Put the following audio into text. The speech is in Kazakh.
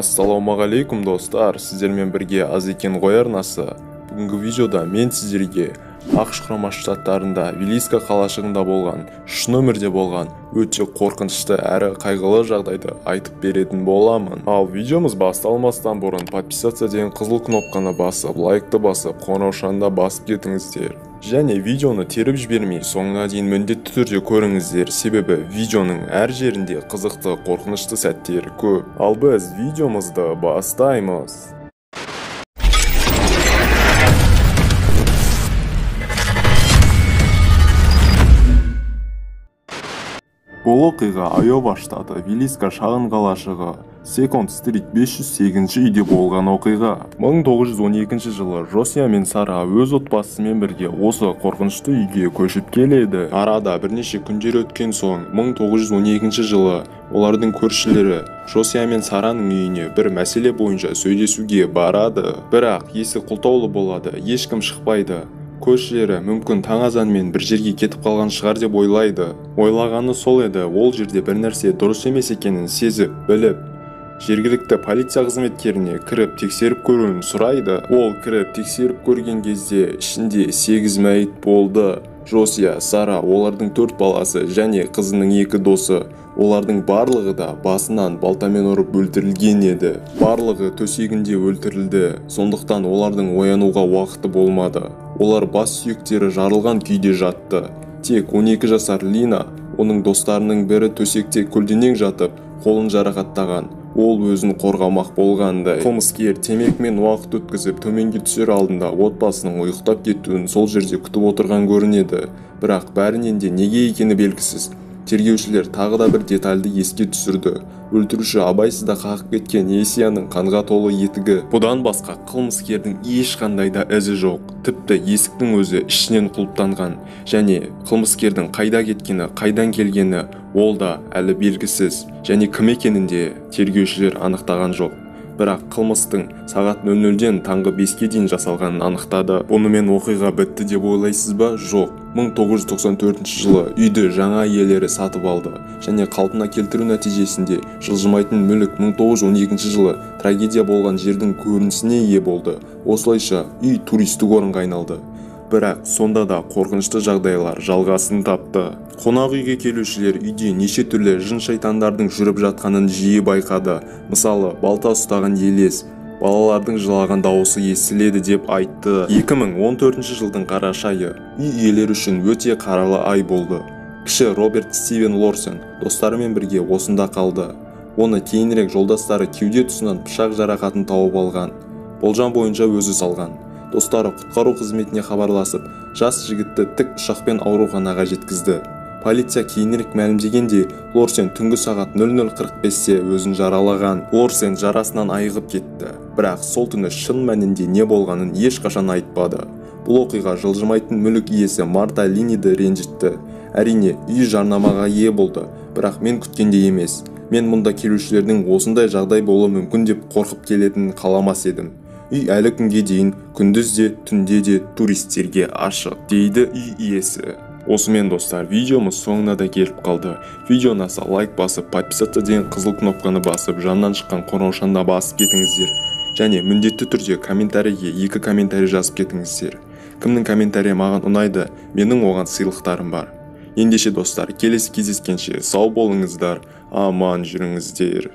Ассалаумағалейкум достар, сіздермен бірге Азекен ғой арнасы. Бүгінгі видеода мен сіздерге ақш құрама штаттарында Вилиска қалашығында болған, үш нөмірде болған өте қорқынышты әрі қайғылы жағдайды айтып беретін боламын. Ал видеомыз басталмастан бұрын подписаться деген қызыл кнопканы басып, лайкты басып, қоңыраушанда басып кетіңіздер. Және видеоны теріп жібермей, соңына дейін міндетті түрде көріңіздер, себебі видеоның әр жерінде қызықты, қорқынышты сәттер көп. Ал біз видеомызды бастаймыз. Бұл оқиға Айова штаты Вилиска шағын қалашығы Секонд стрит 508-ші үйде болған оқиға. 1912 жылы Жосия мен Сара өз отбасымен бірге осы қорқынышты үйге көшіп келеді. Арада бірнеше күндер өткен соң 1912 жылы олардың көршілері Жосия мен Сараның үйіне бір мәселе бойынша сөйлесуге барады. Бірақ есік құлтаулы болады, ешкім шықпайды. Көршілері мүмкін таң азанмен бір жерге кетіп қалған шығар деп ойлайды. Ойлағаны сол еді, ол жерде бір нәрсе дұрыс емес екенін сезіп, біліп, жергілікті полиция қызметкеріне кіріп тексеріп көруін сұрайды. Ол кіріп тексеріп көрген кезде ішінде 8 мәйіт болды. Жосия, Сара, олардың 4 баласы және қызының 2 досы. Олардың барлығы да басынан балтамен ұрып өлтірілген еді. Барлығы төсегінде өлтірілді, сондықтан олардың оянуға уақыты болмады. Олар бас сүйектері жарылған күйде жатты. Тек 12 жасар Лина, оның достарының бірі төсекте көлденең жатып, қолын жарақаттаған. Ол өзін қорғамақ болғандай. Қылмыскер темекімен уақыт өткізіп, төменге түсер алдында отбасының ұйықтап кетуін сол жерде күтіп отырған көрінеді. Бірақ бәрінен де неге екені белгісіз. Тергеушілер тағы да бір детальды еске түсірді. Өлтіруші абайсызда қағып кеткен Есияның қанға толы етігі. Бұдан басқа қылмыскердің ешқандай да ізі жоқ. Тіпті есіктің өзі ішінен құлыптанған. Және қылмыскердің қайда кеткені, қайдан келгені ол да әлі белгісіз. Және кім екенін де тергеушілер анықтаған жоқ. Бірақ қылмыстың сағат 00-ден таңғы 5-ке дейін жасалғанын анықтады. Бұнымен оқиға бітті деп ойлайсыз ба? Жоқ. 1994 жылы үйді жаңа иелері сатып алды. Және қалпына келтіру нәтижесінде жылжымайтын мүлік 1912 жылы трагедия болған жердің көрінісіне ие болды. Осылайша үй туристік орынға айналды. Бірақ сонда да қорқынышты жағдайлар жалғасын тапты. Қонақ үйге келушілер үйде неше түрлі жын-шайтандардың жүріп жатқанын жиі байқады. Мысалы, балта ұстаған елес, балалардың жылаған дауысы естіледі деп айтты. 2014 жылдың қараша айы үй иелері үшін өте қаралы ай болды. Кіші Роберт Стивен Лорсен достарымен бірге осында қалды. Оны кейінірек жолдастары кеуде тұсынан пышақ жарақатын тауып алған. Болжам бойынша өзі салған. Достары құтқару қызметіне хабарласып, жас жігітті тік ұшақпен ауруханаға жеткізді. Полиция кейінірек мәлімдегенде, Лорсен түнгі сағат 00:45-те өзін жаралаған. Лорсен жарасынан айығып кетті. Бірақ сол түні шын мәнінде не болғанын ешқашан айтпады. Бұл оқиға жылжымайтын мүлік иесі Марта Линиді ренжітті. Әрине, үй жарнамаға ие болды, бірақ мен күткендей емес. Мен мұнда келушілердің осындай жағдай болуы мүмкін деп қорқып келетінін қаламас едім. Үй әлі күнге дейін күндіз де, түнде де туристерге ашық, дейді үй иесі. Осымен достар, видеомыз соңына да келіп қалды. Видео ұнаса лайк басып, подписаться деген қызыл кнопканы басып, жаннан шыққан қоңыраушанда басып кетіңіздер. Және міндетті түрде комментарийге 2 комментарий жазып кетіңіздер. Кімнің комментарийі маған ұнайды, менің оған сыйлықтарым бар. Ендеше достар, келесі кездескенше сау болыңыздар, аман жүріңіздер.